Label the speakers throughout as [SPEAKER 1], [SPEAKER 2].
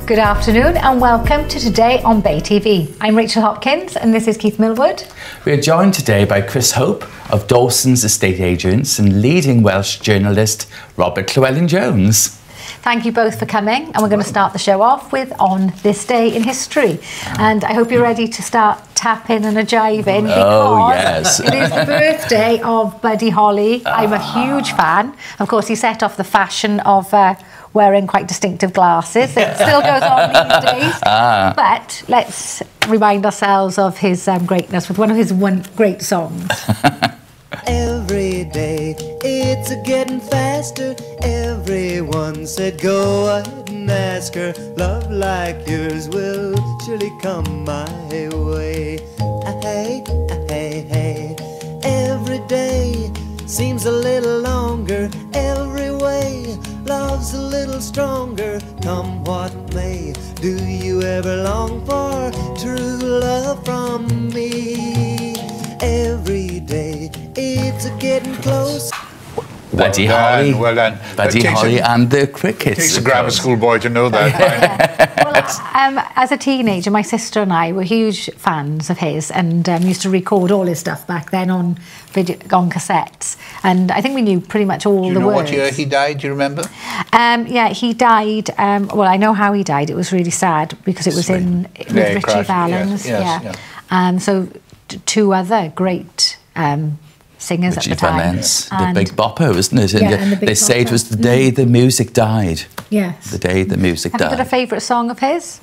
[SPEAKER 1] Good afternoon and welcome to Today on Bay TV. I'm Rachel Hopkins and this is Keith Millwood.
[SPEAKER 2] We are joined today by Chris Hope of Dawson's Estate Agents and leading Welsh journalist Robert Llewellyn-Jones.
[SPEAKER 1] Thank you both for coming, and we're going to start the show off with On This Day in History. And I hope you're ready to start tapping and a jiving because it is the birthday of Buddy Holly. I'm a huge fan. Of course, he set off the fashion of wearing quite distinctive glasses. It still goes on these days. But let's remind ourselves of his greatness with one of his great songs.
[SPEAKER 3] Every day it's a-getting faster. Everyone said go ahead and ask her. Love like yours will surely come my way. Hey, hey, hey. Every day seems a little longer. Every way love's a little stronger. Come what may, do you ever long for true love from me? Every day it's a-getting close.
[SPEAKER 2] Buddy Holly.
[SPEAKER 4] Well done.
[SPEAKER 2] Buddy Holly and the Crickets.
[SPEAKER 4] It takes a grammar school boy to know that.
[SPEAKER 1] Well, as a teenager, my sister and I were huge fans of his and used to record all his stuff back then on cassettes. And I think we knew pretty much all the words.
[SPEAKER 4] Do you know what year he died? Do you remember?
[SPEAKER 1] Yeah, he died. Well, I know how he died. It was really sad because it was with Richie Valens. So two other great singers at the time.
[SPEAKER 2] Valens, the Big Bopper, wasn't it?
[SPEAKER 1] Yeah, and the Big
[SPEAKER 2] they say
[SPEAKER 1] Bopper.
[SPEAKER 2] it was the day the music died.
[SPEAKER 1] Yes.
[SPEAKER 2] The day the music died.
[SPEAKER 1] Have you got a favourite song of his?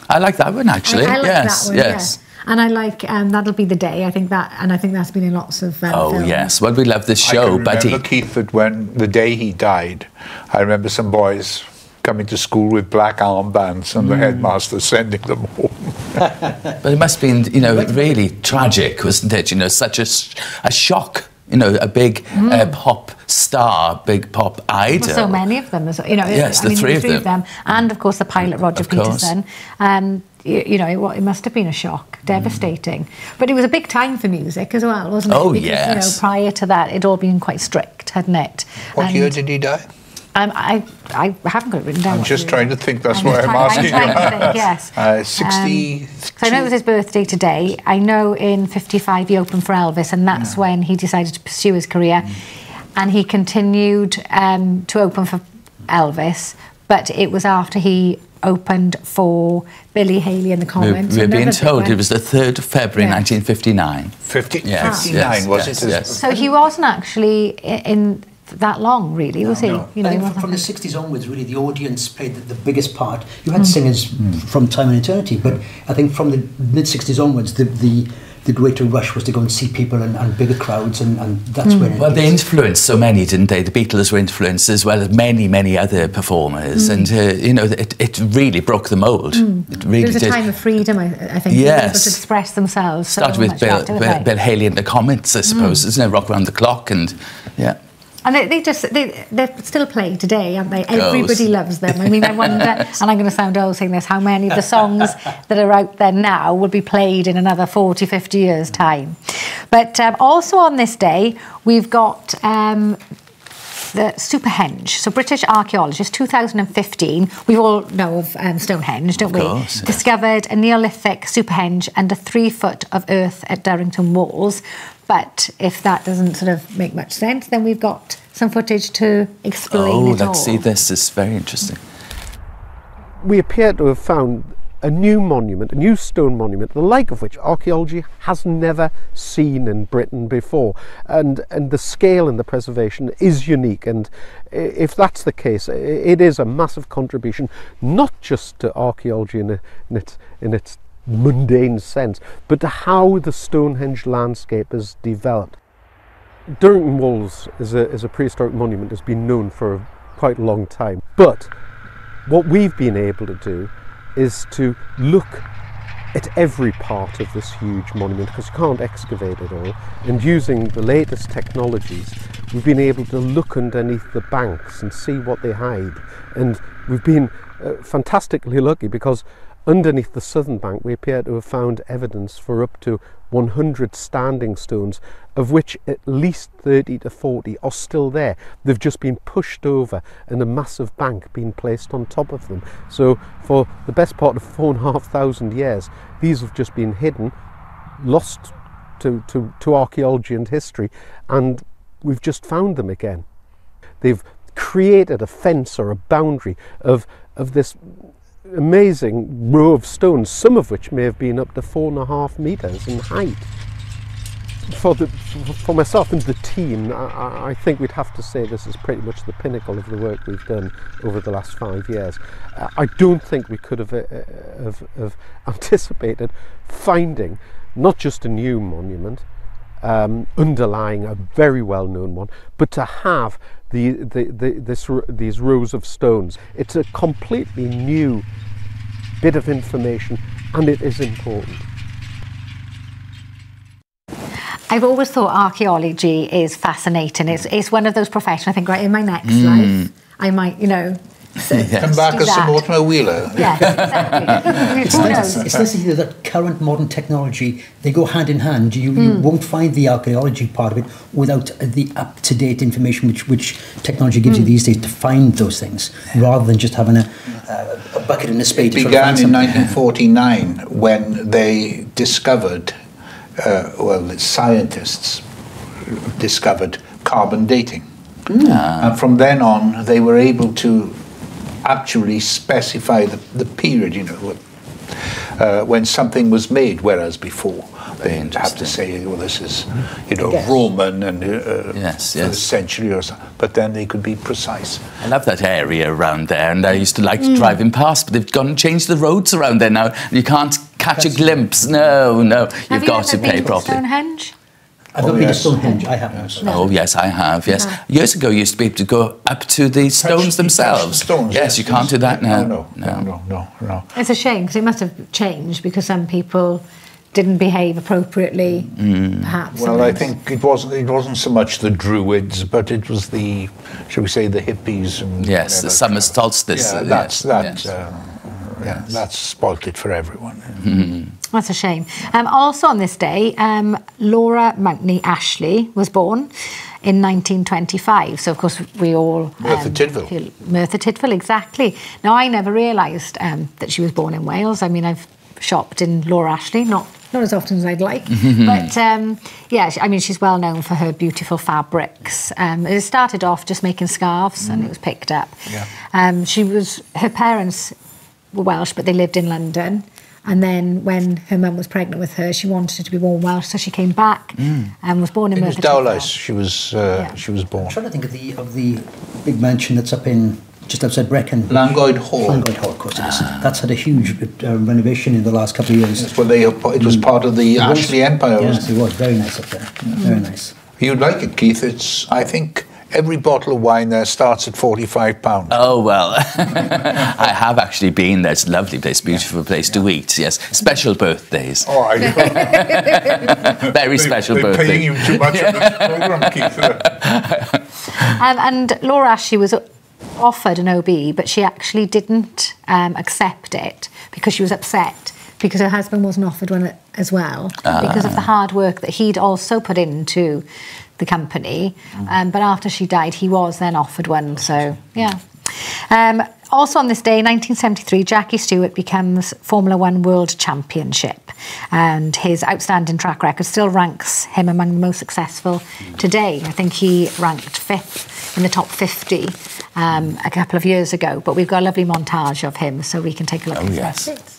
[SPEAKER 2] I like that one, actually.
[SPEAKER 1] I like
[SPEAKER 2] yes,
[SPEAKER 1] that one,
[SPEAKER 2] yes.
[SPEAKER 1] Yeah. And I like That'll Be the Day. I think that's been in lots of films.
[SPEAKER 2] Yes. Well, we love this show,
[SPEAKER 4] I
[SPEAKER 2] Buddy.
[SPEAKER 4] remember, Keith, that when the day he died, I remember some boys coming to school with black armbands and the headmaster sending them home.
[SPEAKER 2] But it must have been, really tragic, wasn't it? Such a shock. A big pop star, big pop idol.
[SPEAKER 1] Well, so many of them,
[SPEAKER 2] Yes, the three of them.
[SPEAKER 1] And of course the pilot Roger Peterson. It must have been a shock, devastating. But it was a big time for music as well, wasn't it?
[SPEAKER 2] Oh,
[SPEAKER 1] because,
[SPEAKER 2] yes.
[SPEAKER 1] Prior to that, it'd all been quite strict, hadn't it?
[SPEAKER 4] What year did he die?
[SPEAKER 1] I haven't got it written down.
[SPEAKER 4] I'm just trying to think. That's why I'm asking you.
[SPEAKER 1] I'm trying to think, yes.
[SPEAKER 4] 60.
[SPEAKER 1] So I know it was his birthday today. I know in '55 he opened for Elvis, and that's when he decided to pursue his career. And he continued to open for Elvis, but it was after he opened for Billy Haley and the Comets.
[SPEAKER 2] We're being told it was the 3rd of February 1959.
[SPEAKER 4] 59, was it?
[SPEAKER 2] Yes.
[SPEAKER 1] So he wasn't actually in that long, really, was he?
[SPEAKER 5] No. I think from the 60s onwards, really, the audience played the biggest part. You had singers from time and eternity, but I think from the mid-60s onwards, the greater rush was to go and see people and bigger crowds, and that's when...
[SPEAKER 2] Well, they influenced so many, didn't they? The Beatles were influenced as well as many, many other performers, and, it really broke the mould. It really
[SPEAKER 1] It was a time of freedom, I think.
[SPEAKER 2] Yes.
[SPEAKER 1] To express themselves.
[SPEAKER 2] Started with Bill Haley and the Comets, I suppose, isn't it? Rock Around the Clock, and,
[SPEAKER 1] And they still play today, aren't they? Everybody loves them. I mean, I wonder, and I'm going to sound old saying this, how many of the songs that are out there now will be played in another 40, 50 years' time. But also on this day, we've got the Stonehenge. So British archaeologists, 2015, we all know of Stonehenge, don't we?
[SPEAKER 2] Of course, yes.
[SPEAKER 1] Discovered a Neolithic Superhenge under 3 foot of earth at Durrington Walls. But if that doesn't sort of make much sense, then we've got some footage to explain it all.
[SPEAKER 2] Let's see this. This is very interesting.
[SPEAKER 6] We appear to have found a new monument, a new stone monument, the like of which archaeology has never seen in Britain before. And the scale and the preservation is unique. And if that's the case, it is a massive contribution, not just to archaeology in its mundane sense, but to how the Stonehenge landscape has developed. Durrington Walls as a prehistoric monument has been known for quite a long time, but what we've been able to do is to look at every part of this huge monument, because you can't excavate it all, and using the latest technologies we've been able to look underneath the banks and see what they hide. And we've been fantastically lucky, because underneath the southern bank we appear to have found evidence for up to 100 standing stones, of which at least 30 to 40 are still there. They've just been pushed over and a massive bank been placed on top of them. So for the best part of 4,500 years, these have just been hidden, lost to archaeology and history, and we've just found them again. They've created a fence or a boundary of this amazing row of stones, some of which may have been up to 4.5 meters in height. For myself and the team, I think we'd have to say this is pretty much the pinnacle of the work we've done over the last 5 years. I don't think we could have anticipated finding not just a new monument underlying a very well-known one, but to have these rows of stones. It's a completely new bit of information, and it is important.
[SPEAKER 1] I've always thought archaeology is fascinating. It's one of those professions, I think, right, in my next life, I might, you know,
[SPEAKER 4] come back as Sir Mortimer Wheeler.
[SPEAKER 1] Yes, exactly.
[SPEAKER 5] It's nice to hear that current modern technology, they go hand in hand. You won't find the archaeology part of it without the up-to-date information which technology gives you these days to find those things, rather than just having a bucket and a spade.
[SPEAKER 4] It began in 1949 when they discovered, the scientists discovered carbon dating. And from then on, they were able to actually specify the period, you know, when something was made, whereas before they'd have to say, well, this is, you know, Roman and first century or something. But then they could be precise.
[SPEAKER 2] I love that area around there, and I used to like driving past, but they've gone and changed the roads around there now, and you can't catch a glimpse. No, you've got to pay properly.
[SPEAKER 1] Stonehenge?
[SPEAKER 5] I've not been to Stonehenge, I haven't.
[SPEAKER 2] Oh, yes, I have, yes. Years ago, you used to be able to go up to the stones themselves.
[SPEAKER 4] Stones,
[SPEAKER 2] yes, you can't do that now.
[SPEAKER 4] No.
[SPEAKER 1] It's a shame, because it must have changed, because some people didn't behave appropriately, perhaps.
[SPEAKER 4] Well, I think it wasn't so much the Druids, but it was the, shall we say, the hippies. And
[SPEAKER 2] yes,
[SPEAKER 4] whatever.
[SPEAKER 2] the summer solstice.
[SPEAKER 4] Yeah, that's spoilt it for everyone.
[SPEAKER 1] That's a shame. Also on this day, Laura Mountney Ashley was born in 1925. So, of course, we all...
[SPEAKER 4] Merthyr Tydfil.
[SPEAKER 1] Merthyr Tydfil, exactly. Now, I never realised that she was born in Wales. I mean, I've shopped in Laura Ashley, not as often as I'd like. But, yeah, I mean, she's well known for her beautiful fabrics. It started off just making scarves, and it was picked up.
[SPEAKER 4] Yeah.
[SPEAKER 1] Her parents were Welsh, but they lived in London. And then when her mum was pregnant with her, she wanted to be born Welsh, so she came back and was born in Merthyr Tydfil.
[SPEAKER 4] Dowlais. She was born.
[SPEAKER 5] I'm trying to think of the big mansion that's up in just outside Brecon.
[SPEAKER 4] Llangoed Hall.
[SPEAKER 5] Llangoed Hall, of course it is. That's had a huge renovation in the last couple of years.
[SPEAKER 4] Well, it was part of the Ashley Empire,
[SPEAKER 5] yes,
[SPEAKER 4] wasn't it?
[SPEAKER 5] It was very nice up there. Very nice.
[SPEAKER 4] You'd like it, Keith. It's, I think, every bottle of wine there starts at £45.
[SPEAKER 2] Oh, well, I have actually been there. It's a lovely place, beautiful place to eat, yes. Special birthdays.
[SPEAKER 4] Oh, I know.
[SPEAKER 2] Very special
[SPEAKER 4] they're
[SPEAKER 2] birthdays.
[SPEAKER 4] paying you too much on this programme, Keith.
[SPEAKER 1] And Laura Ashley was offered an OB, but she actually didn't accept it because she was upset because her husband wasn't offered one as well because of the hard work that he'd also put into the company, but after she died he was then offered one, so yeah. Also on this day, 1973, Jackie Stewart becomes Formula One World Championship, and his outstanding track record still ranks him among the most successful today. I think he ranked 5th in the top 50 a couple of years ago, but we've got a lovely montage of him, so we can take a look at
[SPEAKER 2] yes.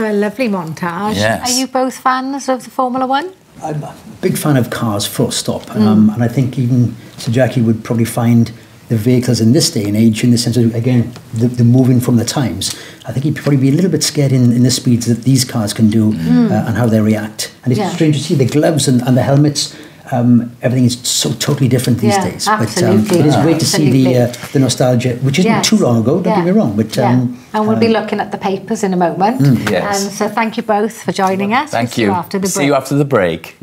[SPEAKER 1] So a lovely montage.
[SPEAKER 2] Yes.
[SPEAKER 1] Are you both fans of the Formula One?
[SPEAKER 5] I'm a big fan of cars, full stop. And I think even Sir Jackie would probably find the vehicles in this day and age, in the sense of, again, the moving from the times. I think he'd probably be a little bit scared in the speeds that these cars can do and how they react. And it's strange to see the gloves and the helmets. Everything is so totally different these days.
[SPEAKER 1] Absolutely.
[SPEAKER 5] But it is great to see the nostalgia, which isn't too long ago, don't get me wrong. But
[SPEAKER 1] and we'll be looking at the papers in a moment.
[SPEAKER 2] Yes.
[SPEAKER 1] And so thank you both for joining us.
[SPEAKER 2] Thank you. See you after the break.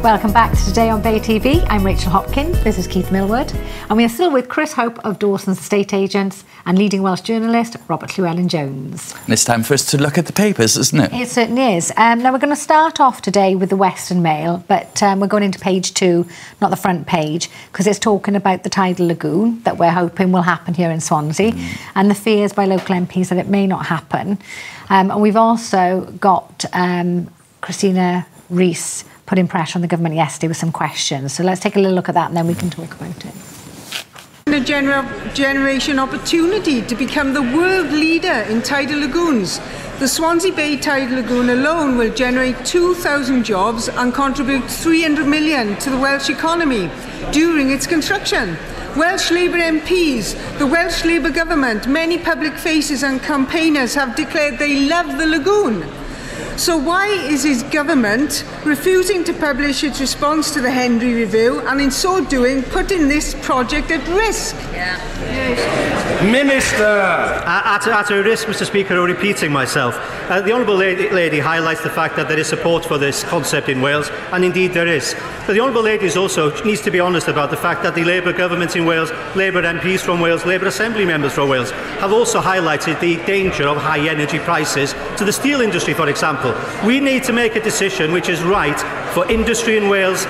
[SPEAKER 1] Welcome back to Today on Bay TV. I'm Rachel Hopkins, this is Keith Millward, and we are still with Chris Hope of Dawson's Estate Agents and leading Welsh journalist Robert Llewellyn-Jones.
[SPEAKER 2] And it's time for us to look at the papers, isn't it?
[SPEAKER 1] It certainly is. Now we're going to start off today with the Western Mail, but we're going into page 2, not the front page, because it's talking about the tidal lagoon that we're hoping will happen here in Swansea, and the fears by local MPs that it may not happen. And we've also got Christina Rees putting pressure on the government yesterday with some questions. So let's take a little look at that and then we can talk about it.
[SPEAKER 7] A generation opportunity to become the world leader in tidal lagoons. The Swansea Bay Tidal Lagoon alone will generate 2,000 jobs and contribute 300 million to the Welsh economy during its construction. Welsh Labour MPs, the Welsh Labour government, many public faces and campaigners have declared they love the lagoon. So why is his government refusing to publish its response to the Henry Review and in so doing putting this project at risk?
[SPEAKER 8] Minister! At a risk, Mr. Speaker, of repeating myself, the Honourable lady highlights the fact that there is support for this concept in Wales, and indeed there is. But the Honourable lady also needs to be honest about the fact that the Labour government in Wales, Labour MPs from Wales, Labour Assembly members from Wales have also highlighted the danger of high energy prices to the steel industry, for example. We need to make a decision which is right for industry in Wales.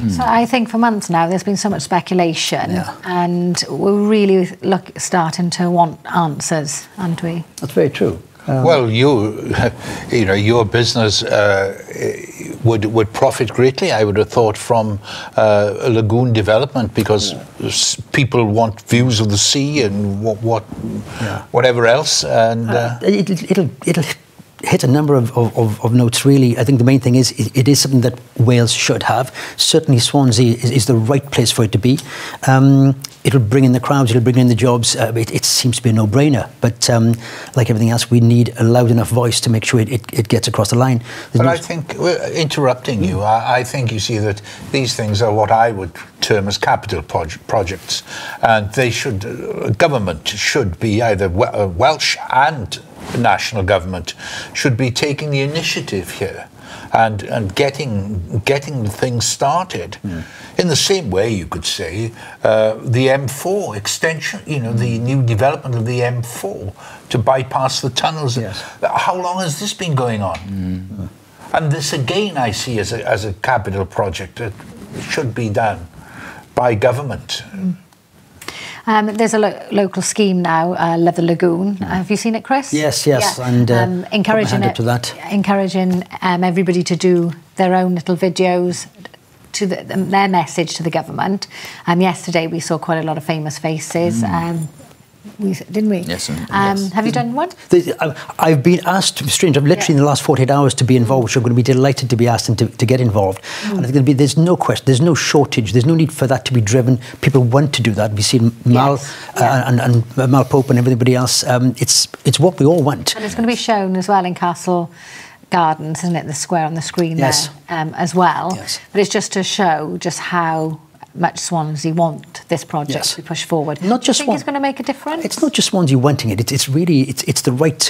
[SPEAKER 1] So I think for months now there's been so much speculation, and we're really starting to want answers, aren't we?
[SPEAKER 5] That's very true.
[SPEAKER 4] Well, you know, your business would profit greatly, I would have thought, from a lagoon development, because people want views of the sea and whatever else, and
[SPEAKER 5] it'll hit a number of notes, really. I think the main thing is it is something that Wales should have. Certainly Swansea is the right place for it to be. It'll bring in the crowds, it'll bring in the jobs. It seems to be a no-brainer. But like everything else, we need a loud enough voice to make sure it gets across the line.
[SPEAKER 4] But I think, interrupting you, I think you see that these things are what I would term as capital projects. And they should, government should be either Welsh and national government should be taking the initiative here and getting things started. In the same way, you could say the M4 extension, you know, the new development of the M4 to bypass the tunnels.
[SPEAKER 5] Yes.
[SPEAKER 4] How long has this been going on? And this again I see as a capital project that should be done by government.
[SPEAKER 1] There's a local scheme now, Love the Lagoon. Have you seen it, Chris?
[SPEAKER 5] Yes, and
[SPEAKER 1] encouraging everybody to do their own little videos to their message to the government. Yesterday we saw quite a lot of famous faces. Didn't we?
[SPEAKER 2] Yes.
[SPEAKER 1] Have you done one?
[SPEAKER 5] I've been asked, strange, I've literally in the last 48 hours to be involved, which I'm going to be delighted to be asked and to get involved. And I think there's no question, there's no shortage, there's no need for that to be driven. People want to do that. We've seen Mal and Mal Pope and everybody else. It's what we all want.
[SPEAKER 1] And it's going to be shown as well in Castle Gardens, isn't it? The square on the screen there as well.
[SPEAKER 5] Yes.
[SPEAKER 1] But it's just to show just how much Swansea want this project to be pushed forward.
[SPEAKER 5] Not just
[SPEAKER 1] do you think it's going to make a difference?
[SPEAKER 5] It's not just Swansea wanting it. It's really it's the right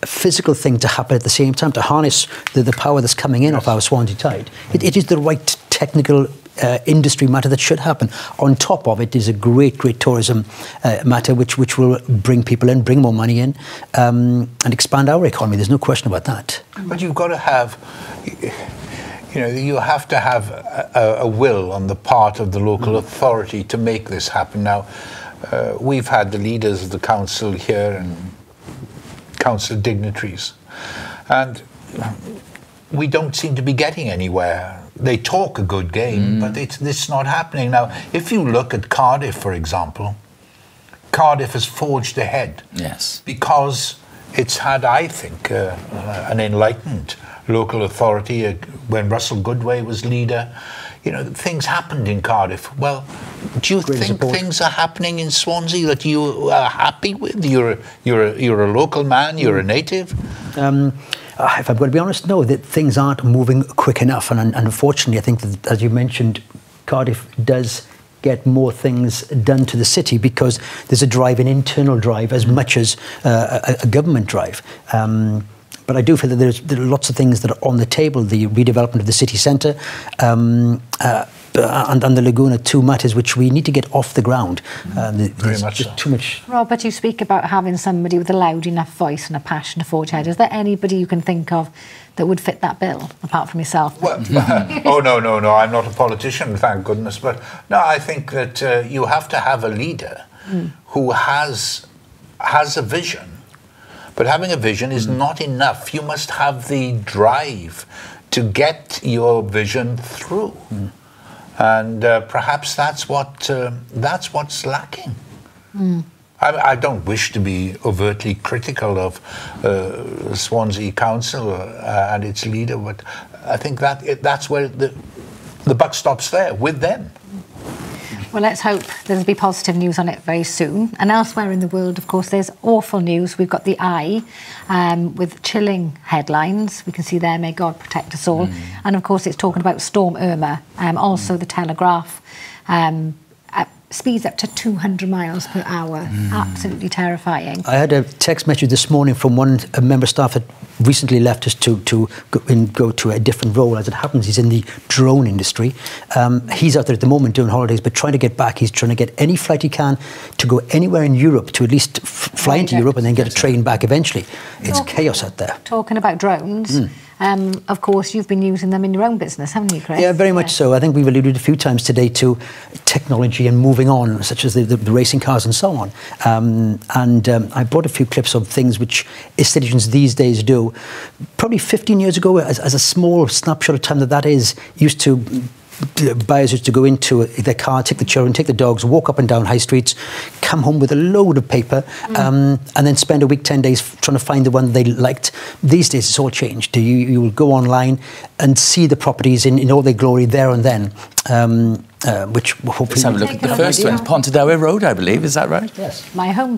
[SPEAKER 5] physical thing to happen at the same time, to harness the power that's coming in off our Swansea tide. It is the right technical industry matter that should happen. On top of it is a great tourism matter which will bring people in, bring more money in, and expand our economy. There's no question about that.
[SPEAKER 4] But you've got to have, you know, you have to have a will on the part of the local authority to make this happen. Now, we've had the leaders of the council here and council dignitaries, and we don't seem to be getting anywhere. They talk a good game, but it's not happening. Now, if you look at Cardiff, for example, Cardiff has forged ahead.
[SPEAKER 2] Yes.
[SPEAKER 4] Because it's had, I think, an enlightened local authority. When Russell Goodway was leader, you know, things happened in Cardiff. Well, do you think things are happening in Swansea that you are happy with? You're a local man. You're a native.
[SPEAKER 5] If I'm going to be honest, no, that things aren't moving quick enough, and unfortunately, I think that, as you mentioned, Cardiff does get more things done to the city because there's a drive, an internal drive, as much as a government drive. But I do feel that there are lots of things that are on the table. The redevelopment of the city centre and the lagoon are two matters which we need to get off the ground.
[SPEAKER 4] Very much
[SPEAKER 5] just
[SPEAKER 4] so.
[SPEAKER 5] too much.
[SPEAKER 1] Robert, you speak about having somebody with a loud enough voice and a passion to forge ahead. Is there anybody you can think of that would fit that bill, apart from yourself?
[SPEAKER 4] Well, oh, no, I'm not a politician, thank goodness. But no, I think that you have to have a leader who has a vision. But having a vision is not enough. You must have the drive to get your vision through. And perhaps that's what's lacking. I don't wish to be overtly critical of Swansea Council and its leader, but I think that's where the buck stops there, with them.
[SPEAKER 1] Well, let's hope there'll be positive news on it very soon. And elsewhere in the world, of course, there's awful news. We've got the Eye with chilling headlines. We can see there, may God protect us all. And of course, it's talking about Storm Irma. Also, the Telegraph speeds up to 200 miles per hour. Absolutely terrifying.
[SPEAKER 5] I had a text message this morning from a member staff that recently left us to go to a different role. As it happens, he's in the drone industry. He's out there at the moment doing holidays, but trying to get back. He's trying to get any flight he can to go anywhere in Europe, to at least fly into Europe and then get a train back eventually. It's chaos out there.
[SPEAKER 1] Talking about drones, of course, you've been using them in your own business, haven't you, Chris?
[SPEAKER 5] Yeah, very much so. I think we've alluded a few times today to technology and moving on, such as the racing cars and so on. I brought a few clips of things which estate agents these days do. Probably 15 years ago, as a small snapshot of time that is, buyers used to go into their car, take the children, take the dogs, walk up and down high streets, come home with a load of paper, and then spend a week, 10 days trying to find the one they liked. These days it's all changed. You will go online and see the properties in all their glory there and then, which hopefully...
[SPEAKER 2] Let's have a look at the first one, Pontedower Road, I believe, is that right?
[SPEAKER 5] Yes.
[SPEAKER 1] My home.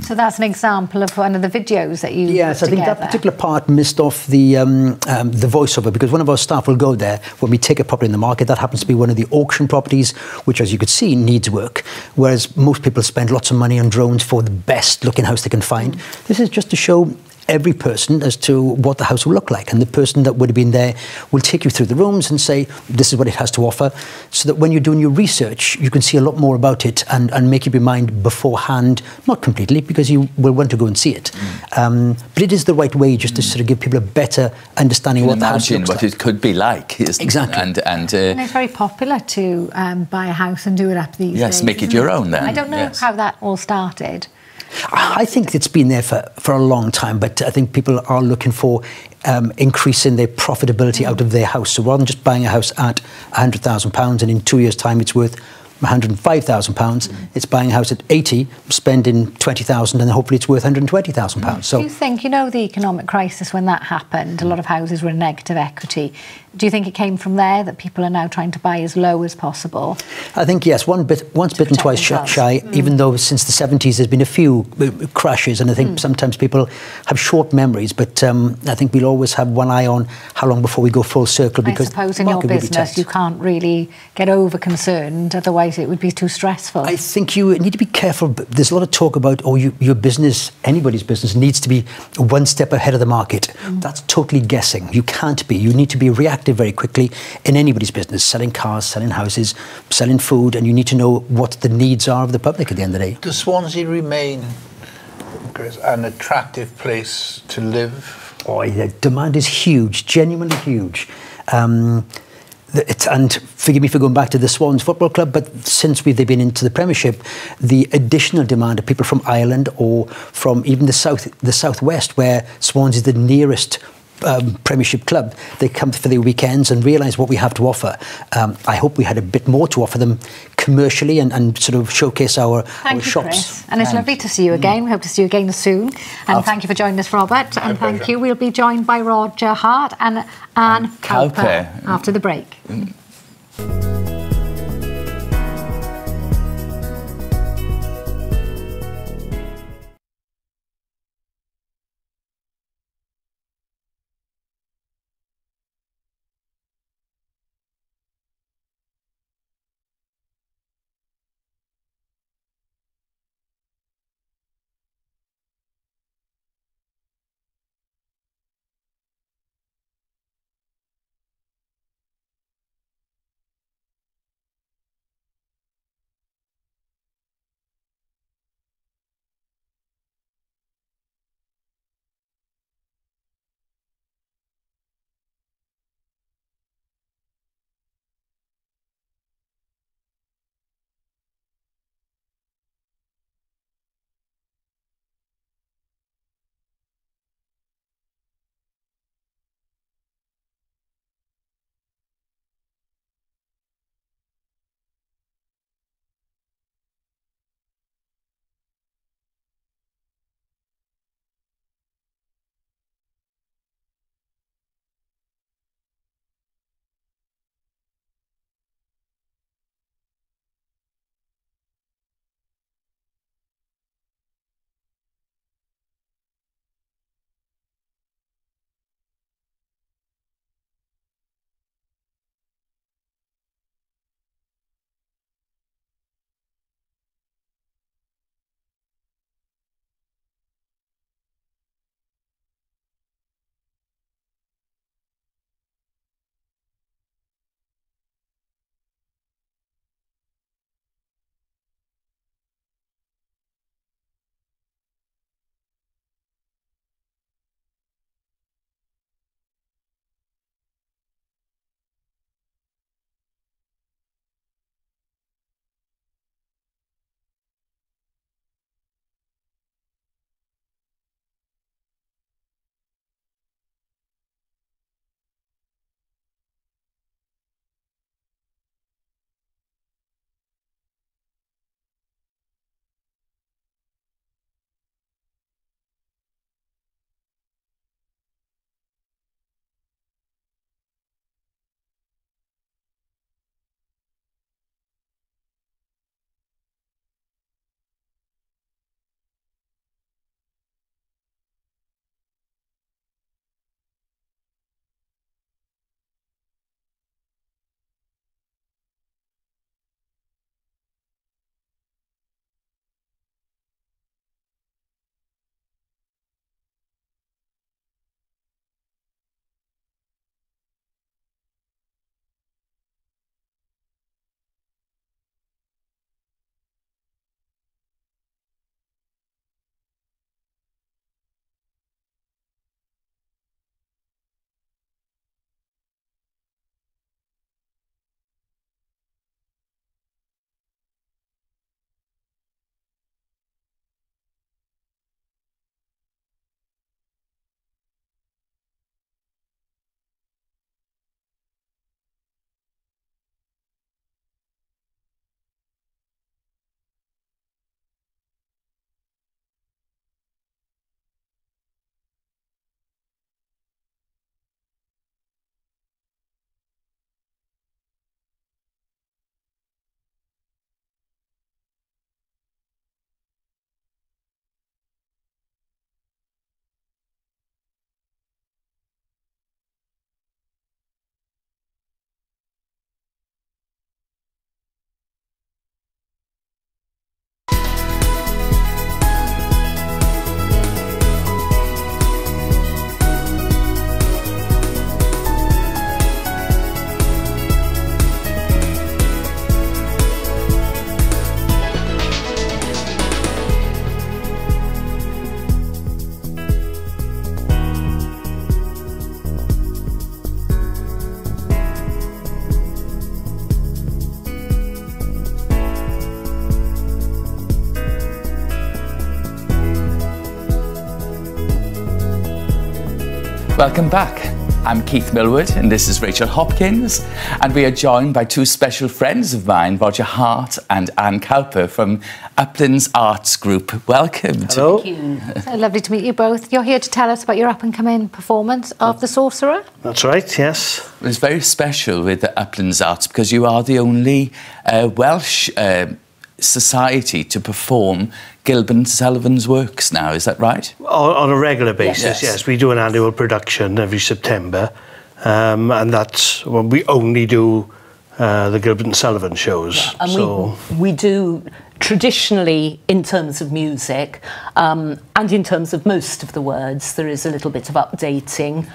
[SPEAKER 1] So that's an example of one of the videos that you
[SPEAKER 5] Yes, I think that particular part missed off the voiceover, because one of our staff will go there when we take a property in the market. That happens to be one of the auction properties, which, as you could see, needs work. Whereas most people spend lots of money on drones for the best looking house they can find. This is just to show every person as to what the house will look like, and the person that would have been there will take you through the rooms and say this is what it has to offer, so that when you're doing your research you can see a lot more about it and make up your mind beforehand, not completely, because you will want to go and see it, but it is the right way just to sort of give people a better understanding of what the house looks like.
[SPEAKER 2] Imagine what it could be like,
[SPEAKER 5] exactly.
[SPEAKER 2] And
[SPEAKER 1] it's very popular to buy a house and do it up these days.
[SPEAKER 2] Yes, make it your own then.
[SPEAKER 1] I don't know how that all started.
[SPEAKER 5] I think it's been there for a long time, but I think people are looking for increasing their profitability out of their house. So rather than just buying a house at £100,000 and in 2 years' time it's worth £105,000, it's buying a house at 80, spending 20,000, and hopefully it's worth £120,000. So,
[SPEAKER 1] do you think, the economic crisis, when that happened, a lot of houses were in negative equity? Do you think it came from there, that people are now trying to buy as low as possible? I think
[SPEAKER 5] yes, once bitten, twice shy, even though since the 70s there's been a few crashes, and I think sometimes people have short memories, but I think we'll always have one eye on how long before we go full circle, because
[SPEAKER 1] I suppose in your business you can't really get over concerned, otherwise it would be too stressful.
[SPEAKER 5] I think you need to be careful. There's a lot of talk about, your business, anybody's business, needs to be one step ahead of the market. That's totally guessing. You can't be. You need to be reactive very quickly in anybody's business, selling cars, selling houses, selling food, and you need to know what the needs are of the public at the end of the day.
[SPEAKER 4] Does Swansea remain, Chris, an attractive place to live?
[SPEAKER 5] Oh, the demand is huge, genuinely huge. and forgive me for going back to the Swans Football Club, but since they've been into the Premiership, the additional demand of people from Ireland or from even the southwest, where Swans is the nearest Premiership club, they come for their weekends and realise what we have to offer. I hope we had a bit more to offer them commercially and sort of showcase our shops.
[SPEAKER 1] Chris. And it's lovely to see you again. We hope to see you again soon. And thank you for joining us, Robert. And thank you. We'll be joined by Roger Hart and Anne Cowper after the break.
[SPEAKER 2] Welcome back. I'm Keith Millward and this is Rachel Hopkins, and we are joined by two special friends of mine, Roger Hart and Anne Cowper from Uplands Arts Group. Welcome.
[SPEAKER 5] Hello.
[SPEAKER 1] Thank you. So lovely to meet you both. You're here to tell us about your up-and-coming performance of The Sorcerer.
[SPEAKER 9] That's right, yes.
[SPEAKER 2] It's very special with the Uplands Arts because you are the only Welsh society to perform Gilbert Sullivan's works now, is that right?
[SPEAKER 9] On a regular basis, yes. We do an annual production every September, and that's when we only do the Gilbert and Sullivan shows.
[SPEAKER 10] Yeah, and so we do traditionally in terms of music, and in terms of most of the words. There is a little bit of updating,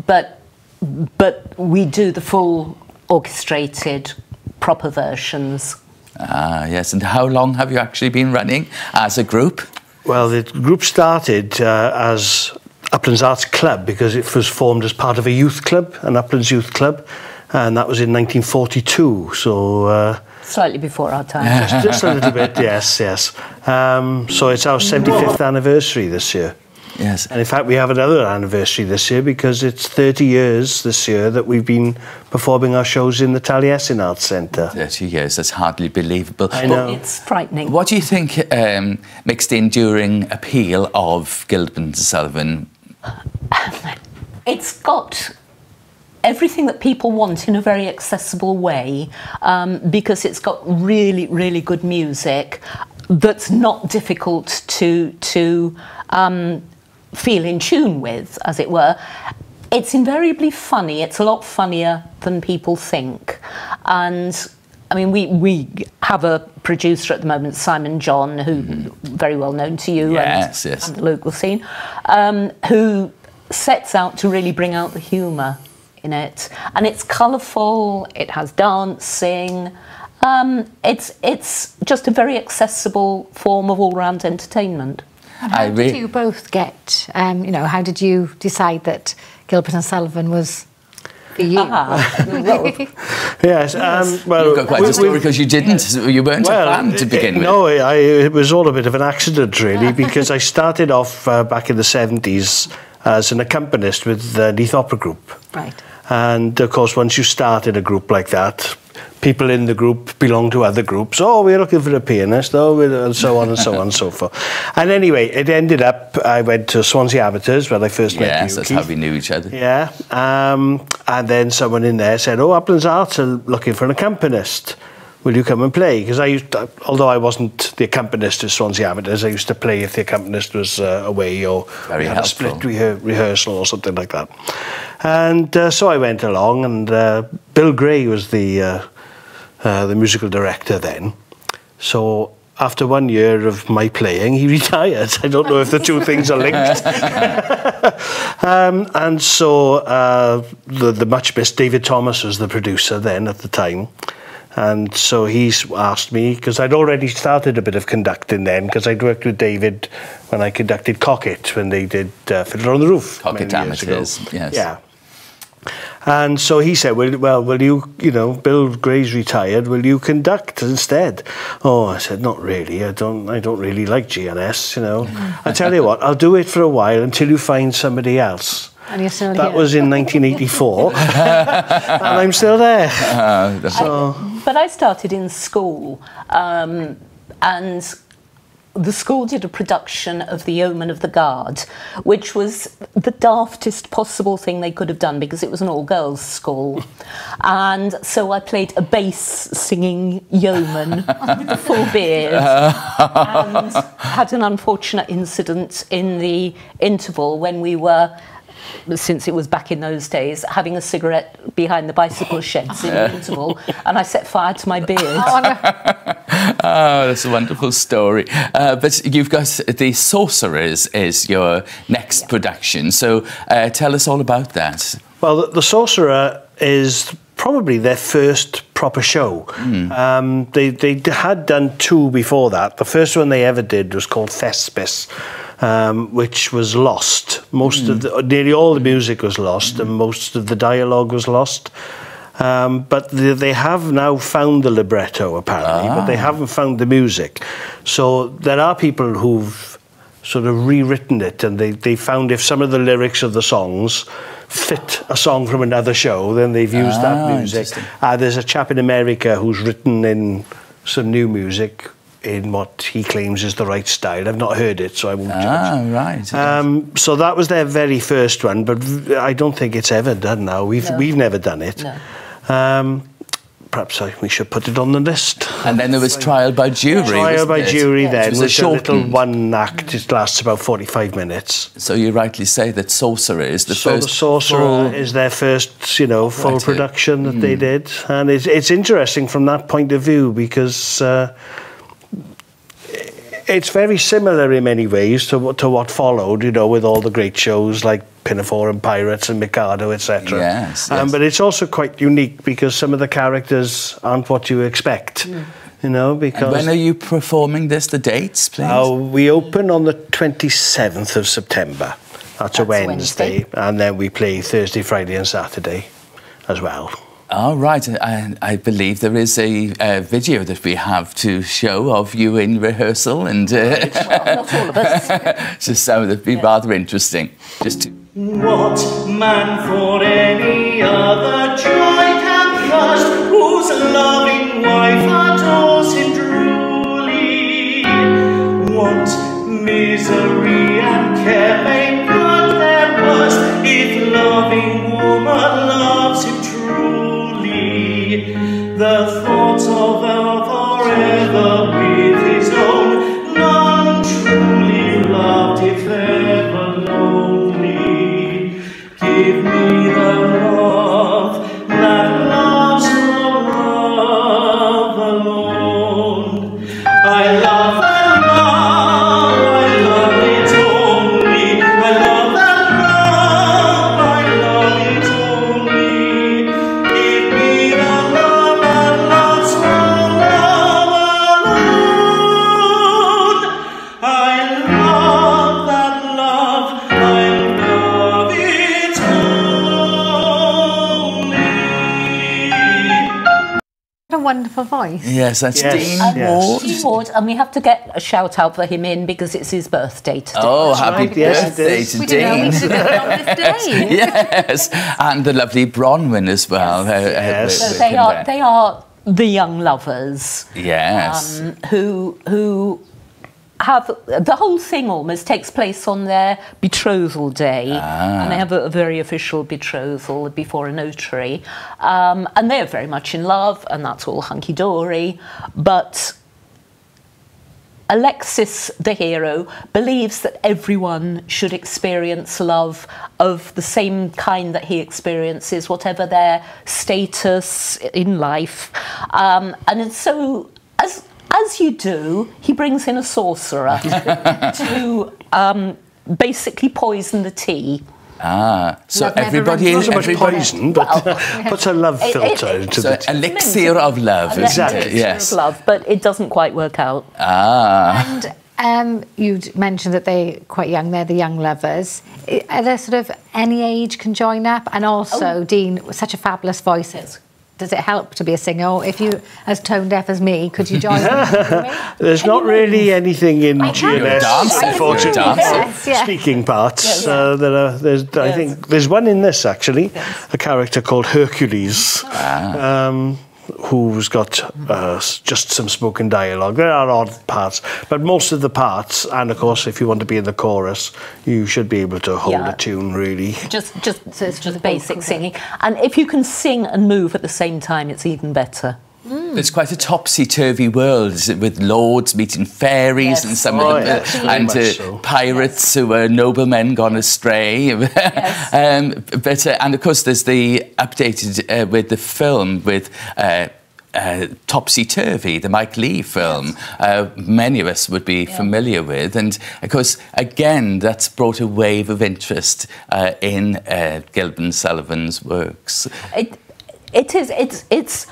[SPEAKER 10] but we do the full orchestrated, proper versions.
[SPEAKER 2] Ah, yes. And how long have you actually been running as a group?
[SPEAKER 9] Well, the group started as Uplands Arts Club because it was formed as part of a youth club, an Uplands Youth Club, and that was in 1942. So
[SPEAKER 10] slightly before our time.
[SPEAKER 9] Just a little bit, yes. So it's our 75th anniversary this year.
[SPEAKER 2] Yes.
[SPEAKER 9] And in fact, we have another anniversary this year because it's 30 years this year that we've been performing our shows in the Taliesin Arts Centre.
[SPEAKER 2] 30 years, that's hardly believable.
[SPEAKER 9] I know.
[SPEAKER 10] It's frightening.
[SPEAKER 2] What do you think makes the enduring appeal of Gilbert and Sullivan?
[SPEAKER 10] It's got everything that people want in a very accessible way, because it's got really, really good music that's not difficult to feel in tune with, as it were. It's invariably funny. It's a lot funnier than people think. And I mean, we have a producer at the moment, Simon John, who very well known to you and the local scene, who sets out to really bring out the humour in it. And it's colourful, it has dancing, it's just a very accessible form of all-round entertainment.
[SPEAKER 1] And how did you both get, how did you decide that Gilbert and Sullivan was for you?
[SPEAKER 9] Yes. Well,
[SPEAKER 2] you've got quite a story because you weren't a fan to begin with.
[SPEAKER 9] No, it was all a bit of an accident, really, because I started off back in the 70s as an accompanist with the Neath Opera Group.
[SPEAKER 1] Right.
[SPEAKER 9] And, of course, once you start in a group like that, people in the group belong to other groups. Oh, we're looking for a pianist. Oh, and so on and so on and so forth. And anyway, it ended up, I went to Swansea Ramblers where I first met you.
[SPEAKER 2] Yes, that's how we knew each other.
[SPEAKER 9] Yeah. And then someone in there said, oh, Uplands Arts are looking for an accompanist. Will you come and play? Because although I wasn't the accompanist at Swansea Ramblers, I used to play if the accompanist was away or we had a split rehearsal or something like that. And so I went along, and Bill Gray was the musical director then. So after 1 year of my playing, he retired. I don't know if the two things are linked. And so the much missed David Thomas was the producer then at the time. And so he's asked me, because I'd already started a bit of conducting then, because I'd worked with David when I conducted Cocket, when they did Fiddler on the Roof.
[SPEAKER 2] Cocket Amateurs, yes.
[SPEAKER 9] Yeah. And so he said, well, will you, Bill Gray's retired, will you conduct instead? Oh, I said, not really. I don't really like GNS, I tell you what, I'll do it for a while until you find somebody else.
[SPEAKER 1] And you're still
[SPEAKER 9] That
[SPEAKER 1] here.
[SPEAKER 9] was in 1984, and I'm still there.
[SPEAKER 10] But I started in school, and the school did a production of The Omen of the Guard, which was the daftest possible thing they could have done because it was an all-girls school. And so I played a bass singing yeoman with the full beard and had an unfortunate incident in the interval when we were, since it was back in those days, having a cigarette behind the bicycle sheds in the interval, and I set fire to my beard.
[SPEAKER 2] Oh, that's a wonderful story. But you've got The Sorcerers is your next production, so tell us all about that.
[SPEAKER 9] Well, The Sorcerer is probably their first proper show. They had done two before that. The first one they ever did was called Thespis, which was lost. Nearly all the music was lost, and most of the dialogue was lost. But they have now found the libretto, apparently, but they haven't found the music. So there are people who've sort of rewritten it, and they found if some of the lyrics of the songs fit a song from another show, then they've used that music. There's a chap in America who's written in some new music in what he claims is the right style. I've not heard it, so I won't judge.
[SPEAKER 2] Right.
[SPEAKER 9] So that was their very first one, but I don't think it's ever done now. We've never done it.
[SPEAKER 10] No.
[SPEAKER 9] Perhaps we should put it on the list.
[SPEAKER 2] And then there was Trial by Jury.
[SPEAKER 9] Trial by Jury then,
[SPEAKER 2] which was a
[SPEAKER 9] little one act. It lasts about 45 minutes.
[SPEAKER 2] So you rightly say that Sorcerer is the first...
[SPEAKER 9] The Sorcerer is their first, full production that they did. And it's interesting from that point of view because it's very similar in many ways to what followed, with all the great shows like Pinafore and Pirates and Mikado, etc.
[SPEAKER 2] Yes.
[SPEAKER 9] But it's also quite unique because some of the characters aren't what you expect, because...
[SPEAKER 2] And when are you performing this, the dates, please?
[SPEAKER 9] We open on the 27th of September. That's a Wednesday. And then we play Thursday, Friday and Saturday as well.
[SPEAKER 2] Oh, right. I believe there is a video that we have to show of you in rehearsal, and
[SPEAKER 10] not all of us.
[SPEAKER 2] Just so that'd be rather interesting. Just to...
[SPEAKER 11] What man for any other joy can trust, whose loving wife adores him truly? What misery and care may cut their past, if loving woman loves him truly? The thoughts of her forever with his own, none truly loved if ever lonely. Give me the love that loves the love alone. I love that love, I love it only. I love that love, I love it only. Give me the love that loves the love alone. I love that love, I love it only.
[SPEAKER 1] What a wonderful voice.
[SPEAKER 2] Yes, that's Dean Ward.
[SPEAKER 10] Dean Ward, and we have to get a shout out for him in because it's his birthday today.
[SPEAKER 2] Oh, happy birthday to
[SPEAKER 1] We didn't know we
[SPEAKER 2] Dean.
[SPEAKER 1] should have it on this day.
[SPEAKER 2] Yes, and the lovely Bronwyn as well.
[SPEAKER 10] So they are the young lovers.
[SPEAKER 2] Yes.
[SPEAKER 10] Who have the whole thing almost takes place on their betrothal day, and they have a very official betrothal before a notary, and they're very much in love, and that's all hunky-dory. But Alexis, the hero, believes that everyone should experience love of the same kind that he experiences, whatever their status in life, and so as you do, he brings in a sorcerer to basically poison the tea.
[SPEAKER 2] So
[SPEAKER 1] Love never
[SPEAKER 2] everybody
[SPEAKER 1] runs
[SPEAKER 2] is...
[SPEAKER 1] out.
[SPEAKER 9] Poison, but puts a love filter into
[SPEAKER 2] So
[SPEAKER 9] the tea.
[SPEAKER 2] elixir of love, isn't it?
[SPEAKER 10] Yes. Of love, but it doesn't quite work out.
[SPEAKER 1] And you'd mentioned that they're quite young, they're the young lovers. Are there sort of any age can join up? And also, Dean, with such a fabulous voice, does it help to be a singer? Or if you as tone deaf as me, could you join in?
[SPEAKER 9] There's not really anything in GMS,
[SPEAKER 2] dance,
[SPEAKER 9] unfortunately, speaking parts. I think there's one in this, actually, a character called Hercules. Who's got just some spoken dialogue. There are odd parts, but most of the parts, and of course, if you want to be in the chorus, you should be able to hold a tune, really.
[SPEAKER 10] So it's just basic singing. And if you can sing and move at the same time, it's even better.
[SPEAKER 2] There's quite a topsy-turvy world with lords meeting fairies and some of them, pirates who are noblemen gone astray. And of course there's the updated with the film with Topsy-Turvy, the Mike Leigh film, many of us would be familiar with, and of course again that's brought a wave of interest in Gilbert and Sullivan's works.
[SPEAKER 10] It's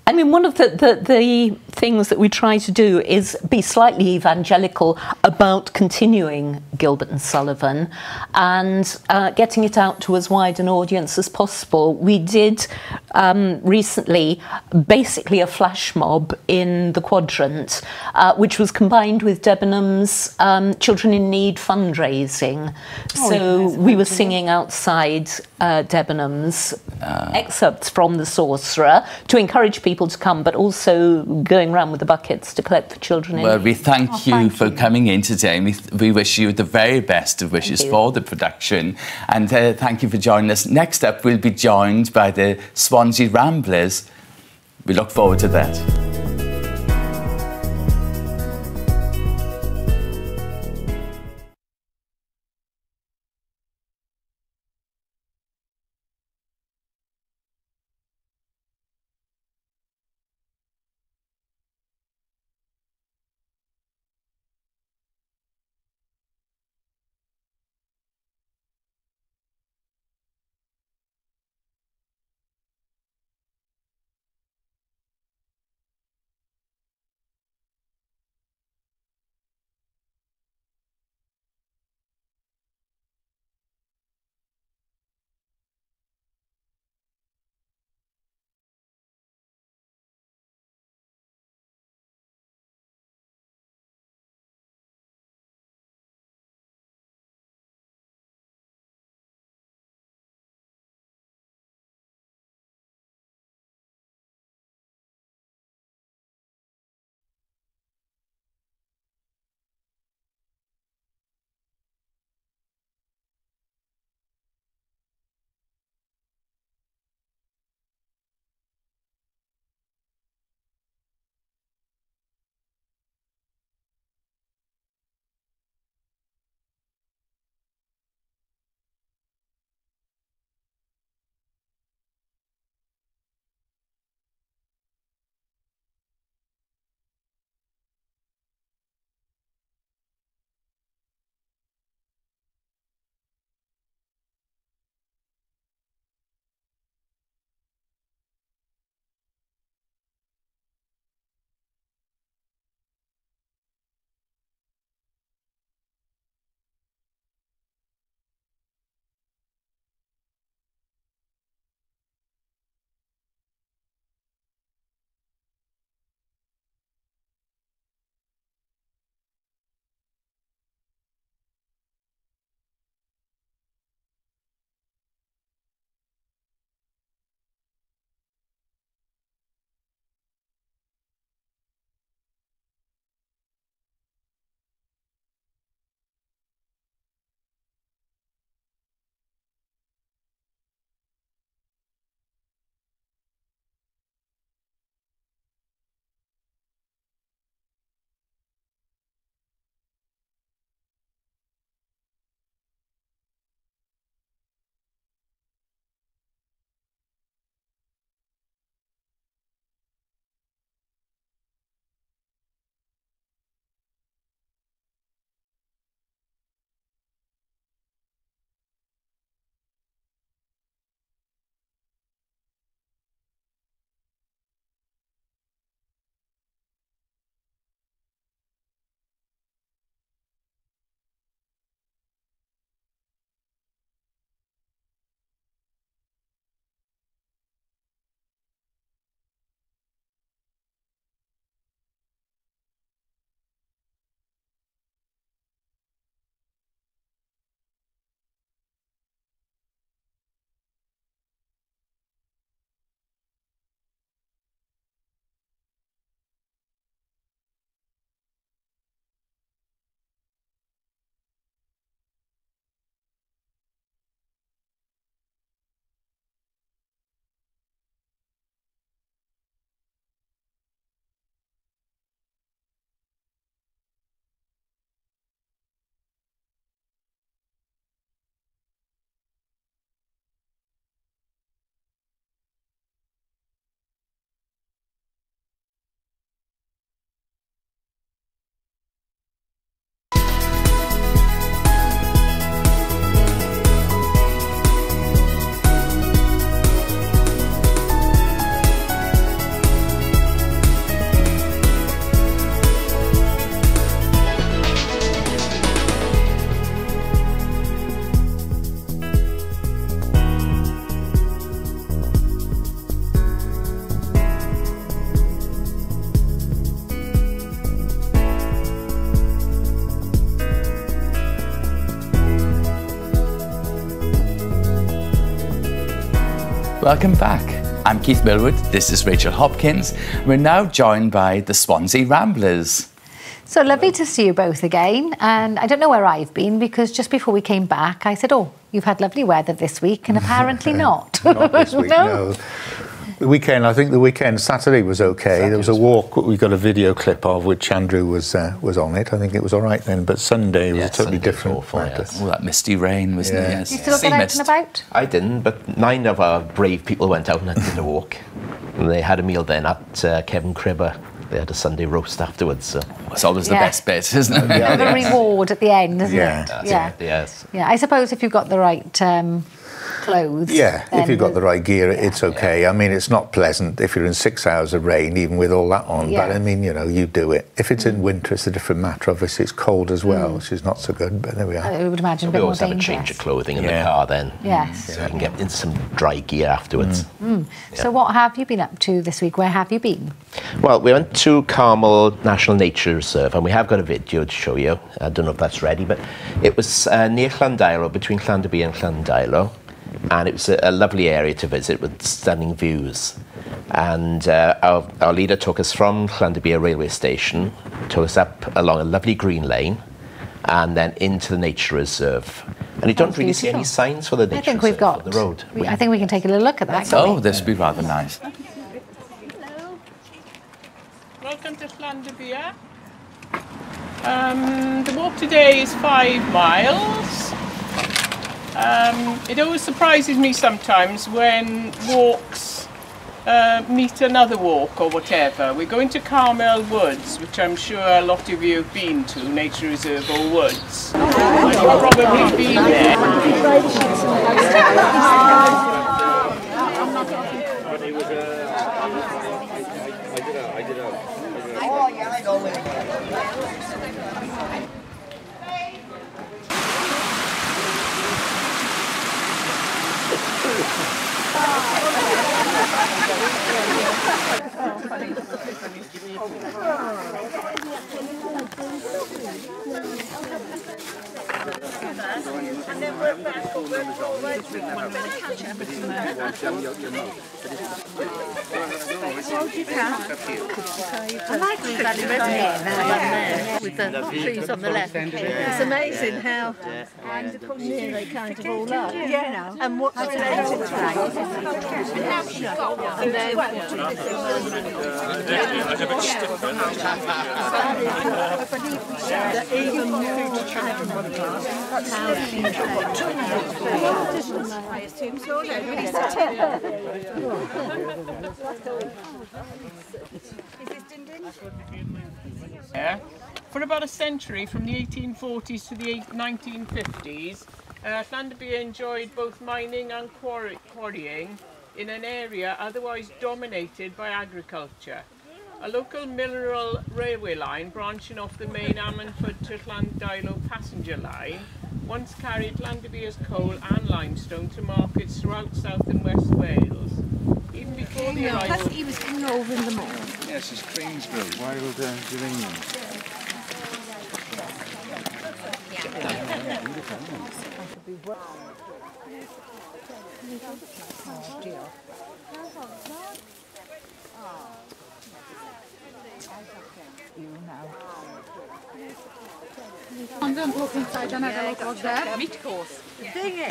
[SPEAKER 10] I mean, one of the things that we try to do is be slightly evangelical about continuing Gilbert and Sullivan and getting it out to as wide an audience as possible. We did recently basically a flash mob in the Quadrant, which was combined with Debenhams Children in Need fundraising. So we were singing outside Debenhams excerpts from The Sorcerer to encourage people to come, but also going around with the buckets to collect for children in need.
[SPEAKER 2] Well, we thank you for coming in today. We wish you the very best of wishes for the production, and thank you for joining us. Next up, we'll be joined by the Swansea Ramblers. We look forward to that. Welcome back. I'm Keith Millwood, this is Rachel Hopkins. We're now joined by the Swansea Ramblers.
[SPEAKER 1] So lovely to see you both again, and I don't know where I've been because just before we came back I said, oh, you've had lovely weather this week, and apparently not.
[SPEAKER 4] Not this week, no. The weekend, I think the weekend, Saturday was okay. There was a walk we got a video clip of which Andrew was on it. I think it was all right then, but Sunday was a totally different matter.
[SPEAKER 2] Oh, that misty rain, wasn't it? Yes.
[SPEAKER 1] You still get out and about?
[SPEAKER 12] I didn't, but 9 of our brave people went out and did a walk. And they had a meal then at Kevin Cribber. They had a Sunday roast afterwards. So.
[SPEAKER 2] It's always the best bit, isn't it?
[SPEAKER 1] The reward at the end, isn't it?
[SPEAKER 12] Yes.
[SPEAKER 1] Yeah, I suppose if you've got the right clothes.
[SPEAKER 4] Yeah, if you've got the right gear, it's okay. I mean, it's not pleasant if you're in 6 hours of rain, even with all that on. But I mean, you know, you do it. If it's in winter, it's a different matter. Obviously, it's cold as well, which is not so good. But there we are.
[SPEAKER 1] I would imagine.
[SPEAKER 12] We always have a change of clothing in the car then.
[SPEAKER 1] Yes.
[SPEAKER 12] So you can get into some dry gear afterwards.
[SPEAKER 1] So what have you been up to this week? Where have you been?
[SPEAKER 12] Well, we went to Carmel National Nature Reserve, and we have got a video to show you. I don't know if that's ready, but it was near Llandilo, between Llandybie and Llandilo. And it was a lovely area to visit with stunning views. And our leader took us from Llandybie railway station, took us up along a lovely green lane, and then into the nature reserve. And you don't really see any signs for the nature reserve on the road.
[SPEAKER 1] I think we can take a little look at that.
[SPEAKER 2] Oh, this would be rather nice.
[SPEAKER 13] Hello. Welcome to Llandybie. The walk today is 5 miles. It always surprises me sometimes when walks meet another walk or whatever. We're going to Carmel Woods, which I'm sure a lot of you have been to, Nature Reserve or Woods. You've probably been there. And then we're back on the road.
[SPEAKER 14] I like the red with the trees on the left. It's amazing how near they kind of all are. Yeah, and what's related to that? And then even more I assume so.
[SPEAKER 13] For about a century, from the 1840s to the 1950s, Llandybie enjoyed both mining and quarrying in an area otherwise dominated by agriculture. A local mineral railway line branching off the main Ammanford to Llandilo passenger line once carried Llandybie's coal and limestone to markets throughout South and West Wales. Even before the arrival...
[SPEAKER 14] he was coming over in the morning.
[SPEAKER 4] Yes, it's Cranesville, wild geraniums.
[SPEAKER 14] And don't walk inside and have a look what's there. Meat course. Ding it.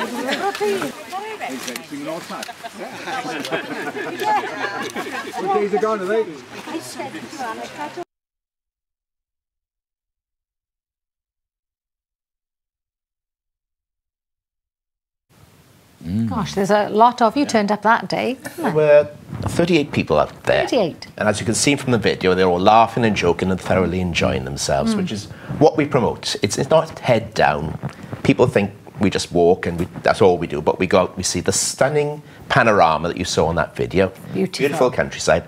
[SPEAKER 4] What days are gone, are they?
[SPEAKER 14] I said to
[SPEAKER 1] Gosh, there's a lot of you turned up that day.
[SPEAKER 12] There were 38 people out there.
[SPEAKER 1] 38.
[SPEAKER 12] And as you can see from the video, they're all laughing and joking and thoroughly enjoying themselves, which is what we promote. It's not head down. People think we just walk and that's all we do, but we go out, we see the stunning panorama that you saw on that video. Beautiful countryside.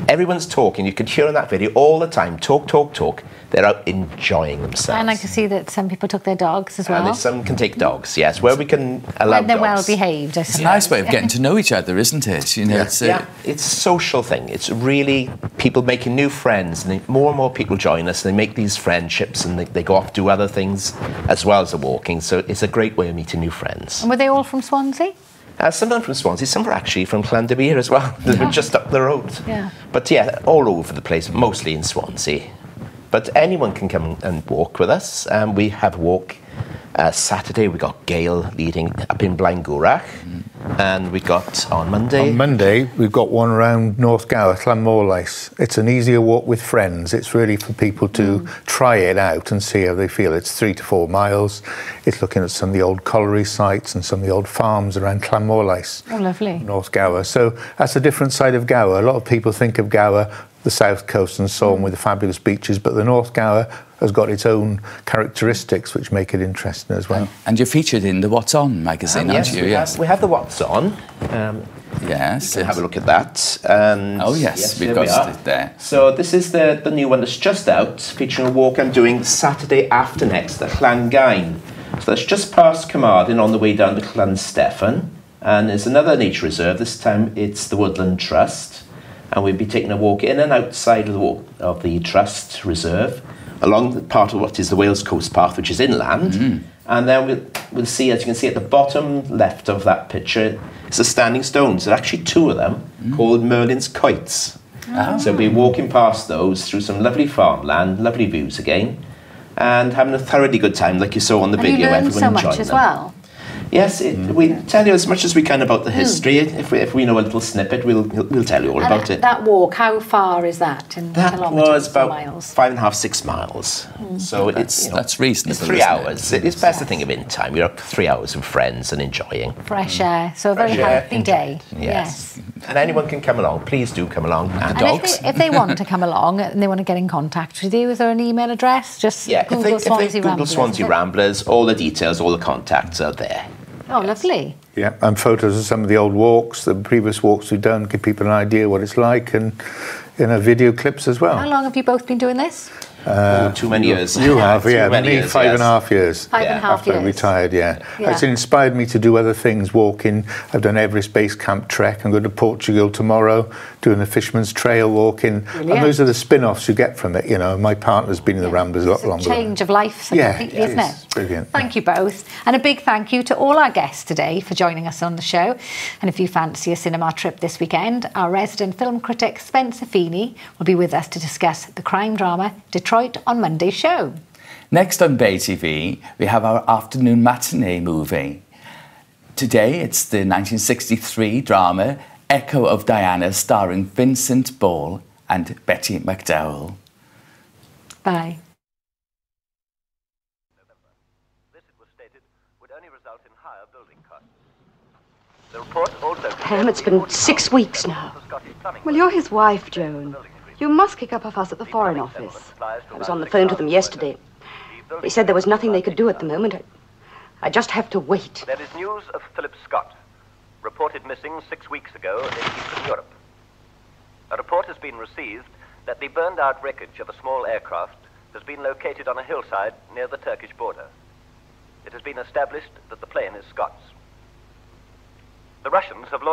[SPEAKER 12] Everyone's talking. You could hear in that video all the time, talk, talk, talk. They're out enjoying themselves.
[SPEAKER 1] And I can see that some people took their dogs as well.
[SPEAKER 12] And some can take dogs, yes, where we can allow
[SPEAKER 1] when they're
[SPEAKER 12] dogs.
[SPEAKER 1] well behaved, I suppose.
[SPEAKER 2] It's a nice way of getting to know each other, isn't it? You know, it's
[SPEAKER 12] it's a social thing. It's really people making new friends, and more and more people join us, and they make these friendships, and they go off do other things as well as the walking. So it's a great way of meeting new friends.
[SPEAKER 1] And were they all from Swansea?
[SPEAKER 12] Some of them from Swansea, some were actually from Llanderby as well. They were just up the road.
[SPEAKER 1] Yeah.
[SPEAKER 12] But yeah, all over the place, mostly in Swansea. But anyone can come and walk with us. We have a walk Saturday. We got Gail leading up in Blaengwrach. And we got on Monday.
[SPEAKER 4] On Monday, we've got one around North Gower, Llanmorlais. It's an easier walk with friends. It's really for people to try it out and see how they feel. It's 3 to 4 miles. It's looking at some of the old colliery sites and some of the old farms around Llanmorlais.
[SPEAKER 1] Oh, lovely.
[SPEAKER 4] North Gower. So that's a different side of Gower. A lot of people think of Gower, the south coast and so on, with the fabulous beaches, but the North Gower has got its own characteristics which make it interesting as well.
[SPEAKER 2] And you're featured in the What's On magazine, aren't you?
[SPEAKER 12] Yes, we have the What's On.
[SPEAKER 2] Yes.
[SPEAKER 12] You can have a look at that. And
[SPEAKER 2] oh, yes, we've got it there.
[SPEAKER 12] So this is the new one that's just out, featuring a walk I'm doing Saturday after next at Llangain. So that's just past Carmarthen on the way down to Llanstefan. And there's another nature reserve. This time it's the Woodland Trust. And we'll be taking a walk in and outside of the Trust Reserve, along the part of what is the Wales Coast Path, which is inland. And then we'll see, as you can see at the bottom left of that picture, it's a standing stones. There are actually 2 of them called Merlin's Quoits. So we'll be walking past those through some lovely farmland, lovely views again, and having a thoroughly good time, like you saw on the video.
[SPEAKER 1] You learn so
[SPEAKER 12] Everyone
[SPEAKER 1] much
[SPEAKER 12] enjoying
[SPEAKER 1] as
[SPEAKER 12] them.
[SPEAKER 1] well.
[SPEAKER 12] Yes, we tell you as much as we can about the history. If we know a little snippet, we'll tell you all about it.
[SPEAKER 1] That walk, how far is that in kilometres
[SPEAKER 12] was about
[SPEAKER 1] miles?
[SPEAKER 12] 5.5, 6 miles. So
[SPEAKER 2] that's reasonable.
[SPEAKER 12] It's 3 hours. It's best to think of in time. You're up 3 hours with friends and enjoying.
[SPEAKER 1] Fresh air. So a very healthy day.
[SPEAKER 12] Yes. And anyone can come along. Please do come along. And
[SPEAKER 1] dogs. If they want to come along and they want to get in contact with you, is there an email address? Just Google
[SPEAKER 12] if they Google
[SPEAKER 1] Ramblers,
[SPEAKER 12] Swansea Ramblers, all the details, all the contacts are there.
[SPEAKER 1] Oh, lovely.
[SPEAKER 4] Yeah, and photos of some of the old walks, the previous walks we've done, give people an idea what it's like, and video clips as well.
[SPEAKER 1] How long have you both been doing this?
[SPEAKER 12] Too many years.
[SPEAKER 4] You have, yeah.
[SPEAKER 12] Too many
[SPEAKER 4] Me,
[SPEAKER 12] years,
[SPEAKER 4] 5.5 years.
[SPEAKER 1] 5.5
[SPEAKER 4] after
[SPEAKER 1] years.
[SPEAKER 4] I retired, It's inspired me to do other things, walking. I've done Everest Base Camp trek. I'm going to Portugal tomorrow, doing the Fisherman's Trail walking.
[SPEAKER 1] Brilliant.
[SPEAKER 4] And those are the spin-offs you get from it, you know. My partner's been in the Ramblers a lot longer.
[SPEAKER 1] Change of life, completely, isn't it?
[SPEAKER 4] Brilliant.
[SPEAKER 1] Thank you both. And a big thank you to all our guests today for joining us on the show. And if you fancy a cinema trip this weekend, our resident film critic Spencer Feeney will be with us to discuss the crime drama Detroit on Monday show.
[SPEAKER 2] Next on Bay TV, we have our afternoon matinee movie. Today, it's the 1963 drama Echo of Diana, starring Vincent Ball and Betty McDowell.
[SPEAKER 1] Bye.
[SPEAKER 15] Pam, it's been 6 weeks now.
[SPEAKER 16] Well, you're his wife, Joan. You must kick up a fuss at the Foreign Office.
[SPEAKER 15] I was on the phone to them yesterday. They said there was nothing they could do at the moment. I just have to wait.
[SPEAKER 17] There is news of Philip Scott, reported missing 6 weeks ago in Eastern Europe. A report has been received that the burned-out wreckage of a small aircraft has been located on a hillside near the Turkish border. It has been established that the plane is Scott's. The Russians have launched